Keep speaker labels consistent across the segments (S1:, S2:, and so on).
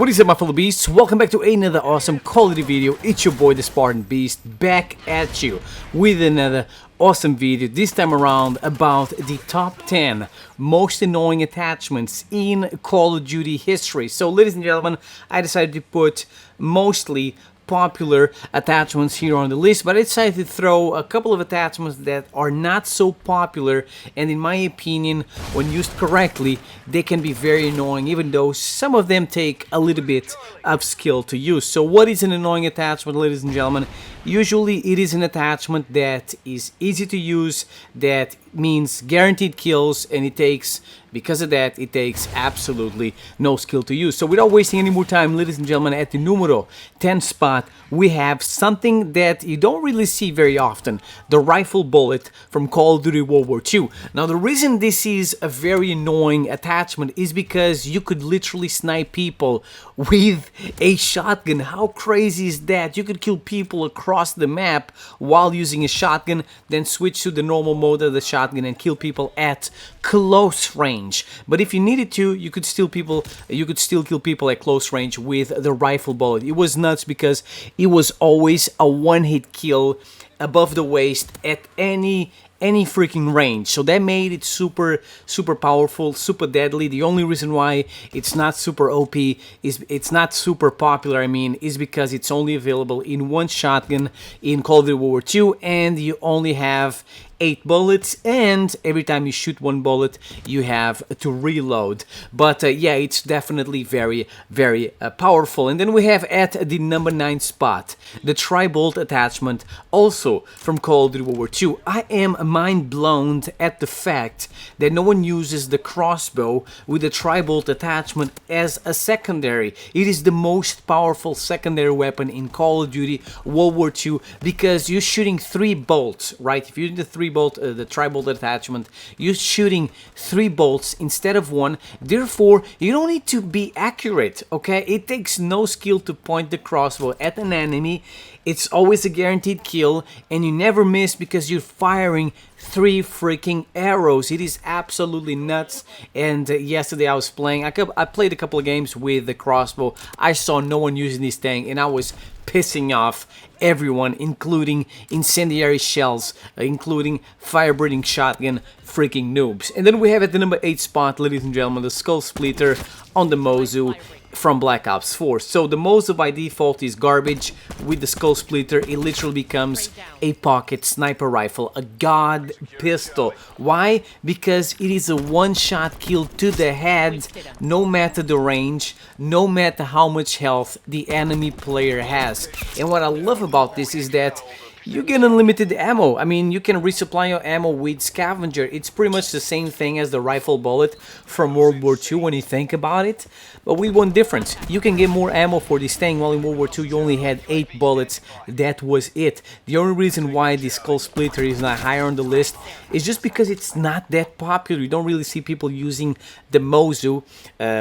S1: What is up, my fellow beasts? Welcome back to another awesome quality video. It's your boy the Spartan Beast back at you with another awesome video, this time around about the top 10 most annoying attachments in Call of Duty history. So ladies and gentlemen, I decided to put mostly popular attachments here on the list, but I decided to throw a couple of attachments that are not so popular, and in my opinion, when used correctly, they can be very annoying, even though some of them take a little bit of skill to use. So what is an annoying attachment, ladies and gentlemen? Usually it is an attachment that is easy to use, that means guaranteed kills, and because of that, it takes absolutely no skill to use. So without wasting any more time, ladies and gentlemen, at the numero 10 spot, we have something that you don't really see very often, the rifle bullet from Call of Duty World War II. Now, the reason this is a very annoying attachment is because you could literally snipe people with a shotgun. How crazy is that? You could kill people across the map while using a shotgun, then switch to the normal mode of the shotgun and kill people at close range. But if you needed to, you could still kill people at close range with the rifle bullet. It was nuts because it was always a one-hit kill above the waist at any freaking range. So that made it super powerful, super deadly. The only reason why it's not super OP is it's not super popular, is because it's only available in one shotgun in Call of Duty World War II, and you only have 8 bullets, and every time you shoot one bullet you have to reload. But yeah, it's definitely very powerful. And then we have at the number 9 spot the tribolt attachment, also from Call of Duty World War II. I am mind blown at the fact that no one uses the crossbow with the tribolt attachment as a secondary. It is the most powerful secondary weapon in Call of Duty World War II because you're shooting 3 bolts, right? If you're using the tribolt attachment, you're shooting 3 bolts instead of 1. Therefore, you don't need to be accurate, okay? It takes no skill to point the crossbow at an enemy. It's always a guaranteed kill, and you never miss because you're firing 3 freaking arrows. It is absolutely nuts. And yesterday I was playing, I played a couple of games with the crossbow. I saw no one using this thing, and I was pissing off everyone, including incendiary shells, including fire-breathing shotgun freaking noobs. And then we have at the number 8 spot, ladies and gentlemen, the skull splitter on the Mozu from Black Ops 4. So the Mozu by default is garbage. With the skull splitter, it literally becomes a pocket sniper rifle, a god pistol. Why? Because it is a one-shot kill to the head, no matter the range, no matter how much health the enemy player has. And what I love about this is that you get unlimited ammo. You can resupply your ammo with scavenger. It's pretty much the same thing as the rifle bullet from World War II when you think about it, but with one difference. You can get more ammo for this thing, while in World War II you only had 8 bullets. That was it. The only reason why the skull splitter is not higher on the list is just because it's not that popular. You don't really see people using the Mozu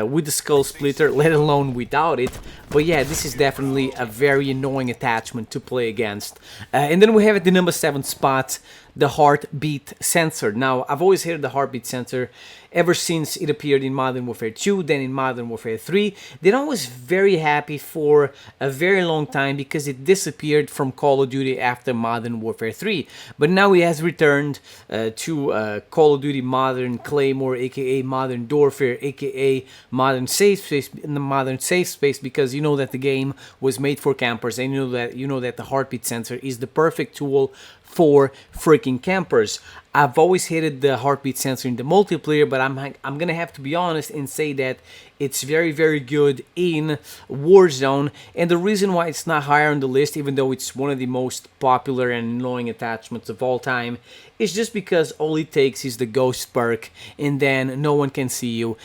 S1: with the skull splitter, let alone without it. But yeah, this is definitely a very annoying attachment to play against. And then we have at the number 7 spot the heartbeat sensor. Now, I've always hated the heartbeat sensor ever since it appeared in Modern Warfare 2, then in Modern Warfare 3. Then I was very happy for a very long time because it disappeared from Call of Duty after Modern Warfare 3. But now it has returned to Call of Duty Modern Claymore, aka Modern Warfare, aka Modern Safe Space, in the Modern Safe Space, because you know that the game was made for campers, and you know that the heartbeat sensor is the perfect tool for freaking campers. I've always hated the heartbeat sensor in the multiplayer, but I'm gonna have to be honest and say that it's very good in Warzone. And the reason why it's not higher on the list, even though it's one of the most popular and annoying attachments of all time, is just because all it takes is the ghost perk, and then no one can see you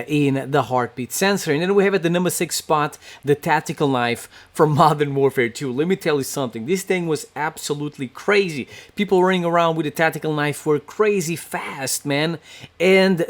S1: in the heartbeat sensor. And then we have at the number 6 spot the tactical knife from Modern Warfare 2. Let me tell you something, this thing was absolutely crazy. People running around with a tactical knife were crazy fast, man. And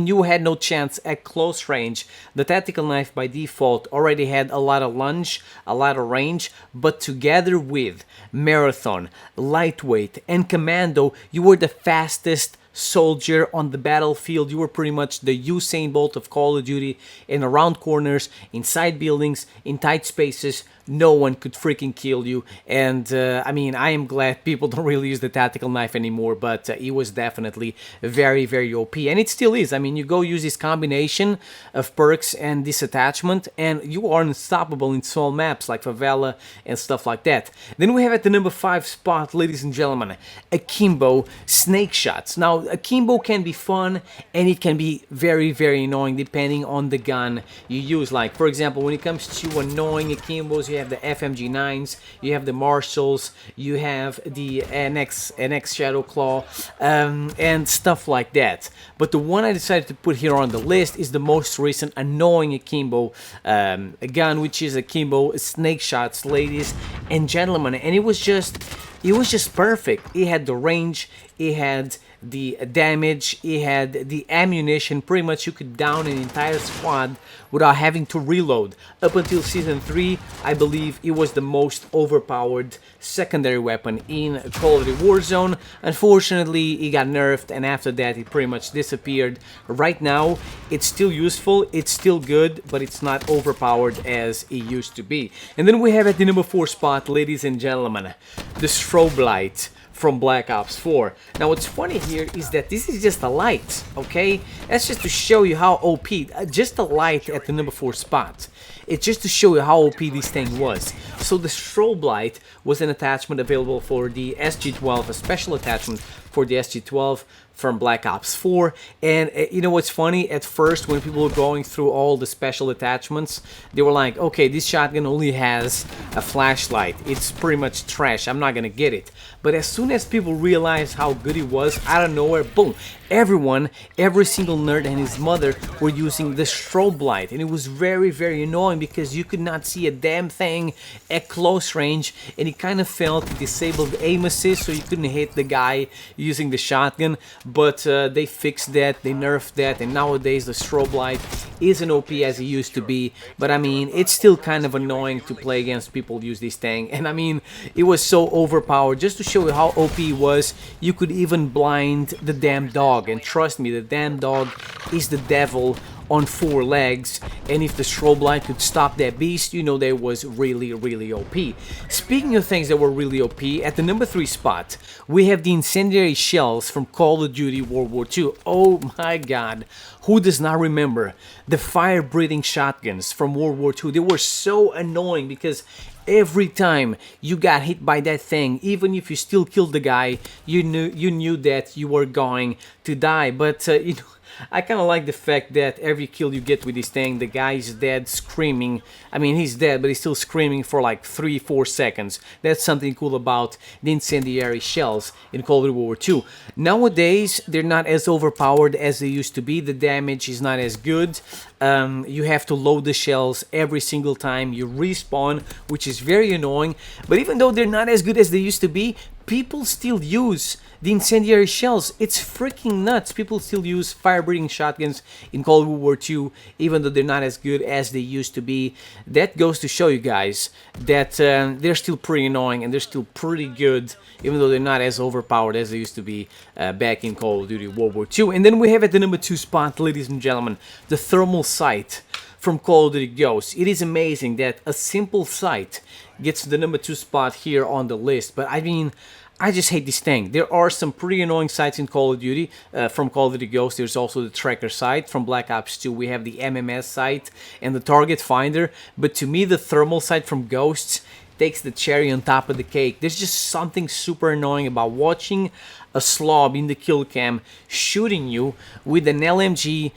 S1: you had no chance at close range. The tactical knife by default already had a lot of lunge, a lot of range, but together with marathon, lightweight, and commando, you were the fastest soldier on the battlefield. You were pretty much the Usain Bolt of Call of Duty, and around corners, inside buildings, in tight spaces, no one could freaking kill you. And I mean, I am glad people don't really use the tactical knife anymore, but it was definitely very, very OP, and it still is. I mean, you go use this combination of perks and this attachment, and you are unstoppable in small maps like Favela and stuff like that. Then we have at the number 5 spot, ladies and gentlemen, Akimbo snake shots. Now, Akimbo can be fun, and it can be very, very annoying depending on the gun you use. Like, for example, when it comes to annoying Akimbos, you have the FMG9s, you have the Marshalls, you have the NX Shadow Claw, and stuff like that. But the one I decided to put here on the list is the most recent annoying Akimbo gun, which is Akimbo snake shots, ladies and gentlemen. And it was just perfect. It had the range, it had the damage, it had the ammunition. Pretty much you could down an entire squad without having to reload. Up until Season 3, I believe it was the most overpowered secondary weapon in Call of Duty Warzone. Unfortunately, it got nerfed, and after that it pretty much disappeared. Right now, it's still useful, it's still good, but it's not overpowered as it used to be. And then we have at the number 4 spot, ladies and gentlemen, the strobe light from Black Ops 4. Now what's funny here is that this is just a light, okay? That's just to show you how OP, just a light at the number 4 spot. It's just to show you how OP this thing was. So the strobe light was an attachment available for the SG-12, a special attachment for the SG-12 from Black Ops 4. And you know what's funny? At first, when people were going through all the special attachments, they were like, okay, this shotgun only has a flashlight. It's pretty much trash. I'm not gonna get it. But as soon as people realized how good it was, out of nowhere, boom, everyone, every single nerd and his mother were using the strobe light. And it was very, very annoying because you could not see a damn thing at close range, and it kind of felt disabled aim assist, so you couldn't hit the guy using the shotgun. But they fixed that, they nerfed that, and nowadays the strobe light isn't OP as it used to be. But I mean, it's still kind of annoying to play against people who use this thing. And I mean, it was so overpowered. Just to show you how OP it was, you could even blind the damn dog. And trust me, the damn dog is the devil on 4 legs, and if the strobe light could stop that beast, you know that was really, really OP. Speaking of things that were really OP, at the number 3 spot, we have the incendiary shells from Call of Duty World War II. Oh my god, who does not remember the fire-breathing shotguns from World War II? They were so annoying because every time you got hit by that thing, even if you still killed the guy, you knew that you were going to die. But you know, I kind of like the fact that every kill you get with this thing, the guy is dead screaming. I mean, he's dead, but he's still screaming for like 3-4 seconds. That's something cool about the incendiary shells in Call of Duty World War II. Nowadays, they're not as overpowered as they used to be. The damage is not as good. You have to load the shells every single time you respawn, which is very annoying. But even though they're not as good as they used to be, people still use the incendiary shells. It's freaking nuts. People still use fire-breathing shotguns in Call of War II, even though they're not as good as they used to be. That goes to show you guys that they're still pretty annoying and they're still pretty good, even though they're not as overpowered as they used to be back in Call of Duty World War II. And then we have at the number 2 spot, ladies and gentlemen, the thermal sight from Call of Duty Ghosts. It is amazing that a simple sight gets the number 2 spot here on the list. But I mean, I just hate this thing. There are some pretty annoying sights in Call of Duty from Call of Duty Ghosts. There's also the tracker sight from Black Ops 2. We have the MMS sight and the target finder. But to me, the thermal sight from Ghosts takes the cherry on top of the cake. There's just something super annoying about watching a slob in the kill cam shooting you with an LMG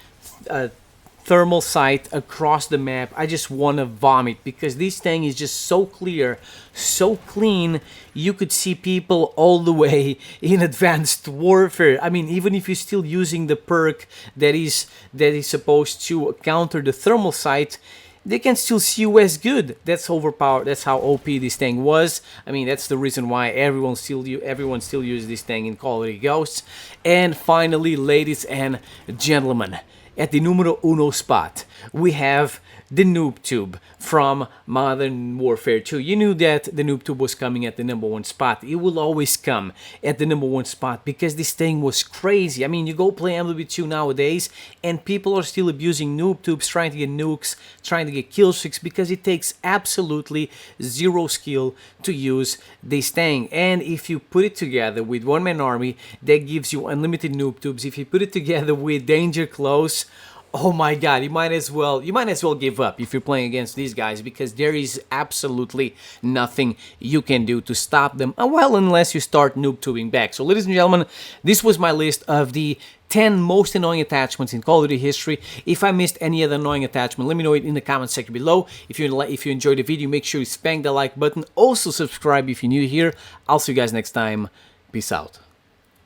S1: thermal sight across the map. I just want to vomit because this thing is just so clear, so clean. You could see people all the way in Advanced Warfare. I mean, even if you're still using the perk that is supposed to counter the thermal sight, they can still see you as good. That's overpowered. That's how OP this thing was. I mean, that's the reason why everyone still uses this thing in Call of Duty Ghosts. And finally, ladies and gentlemen, at the numero 1 spot, we have the NOOBTUBE from Modern Warfare 2. You knew that the NOOBTUBE was coming at the #1 spot. It will always come at the #1 spot because this thing was crazy. I mean, you go play MW2 nowadays and people are still abusing NOOBTUBEs, trying to get nukes, trying to get kill streaks, because it takes absolutely zero skill to use this thing. And if you put it together with one-man army, that gives you unlimited NOOBTUBEs. If you put it together with danger close, oh my god, you might as well give up if you're playing against these guys, because there is absolutely nothing you can do to stop them, well, unless you start NOOBTUBing back. So ladies and gentlemen, this was my list of the 10 most annoying attachments in Call of Duty history. If I missed any other annoying attachment, let me know it in the comment section below. If you enjoyed the video, make sure you spank the like button. Also subscribe if you're new here. I'll see you guys next time. Peace out.